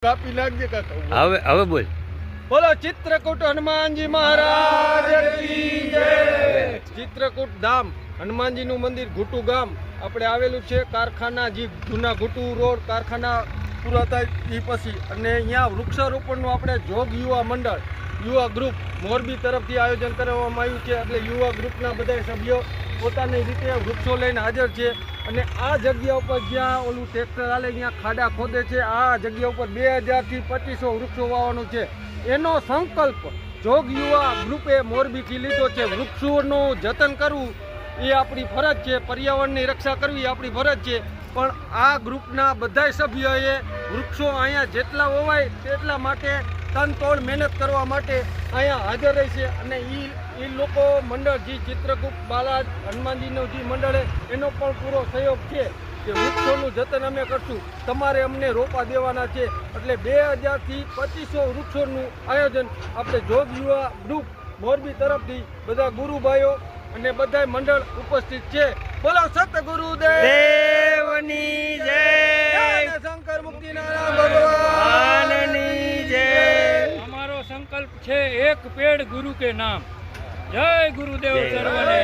કાપી નાખજે કાકા. હવે બોલ. બોલો ચિત્રકૂટ હનુમાનજી મહારાજ કી જય. ચિત્રકૂટ ધામ હનુમાનજીનું મંદિર ઘુટુ ગામ આપણે આવેલું છે. કારખાના જે જૂના ઘુટુ રોડ કારખાના પૂરા થાય એ પછી અને અહીંયા વૃક્ષારોપણનું આપણે જોગ યુવા મંડળ યુવા ગ્રુપ મોરબી તરફથી આયોજન કરવામાં આવ્યું છે. એટલે યુવા ગ્રુપના બધા સભ્યો પોતાની રીતે વૃક્ષો લઈને હાજર છે અને આ જગ્યા ઉપર જ્યાં ઓલું ટ્રેક્ટર હાલે ત્યાં ખાડા ખોદે છે. આ જગ્યા ઉપર 2000 થી 2500 વૃક્ષો વાવવાનું છે. એનો સંકલ્પ જોગ યુવા ગ્રુપે મોરબીથી લીધો છે. વૃક્ષોનું જતન કરવું એ આપણી ફરજ છે, પર્યાવરણની રક્ષા કરવી આપણી ફરજ છે. પણ આ ગ્રુપના બધા સભ્યોએ વૃક્ષો અહીંયા જેટલા વવાય તેટલા માટે તનતોડ મહેનત કરવા માટે અહીંયા હાજર રહી છે અને એ લોકો મંડળ જે ચિત્રકૂટ બાલાજ હનુમાનજીનો જે મંડળ એનો પણ પૂરો સહયોગ છે કે વૃક્ષોનું જતન અમે કરશું, તમારે અમને રોપા દેવાના છે. એટલે 2000 થી 2500 વૃક્ષોનું આયોજન આપણે જોગ યુવા ગ્રુપ મોરબી તરફથી બધા ગુરુભાઈઓ અને બધા મંડળ ઉપસ્થિત છે. બોલો સતગુરુદેવની જય, શંકર મુક્તિનારાયણ ભગવાનની જય. हमारो संकल्प छे एक पेड़ गुरु के नाम। जय गुरुदेव सर्वने।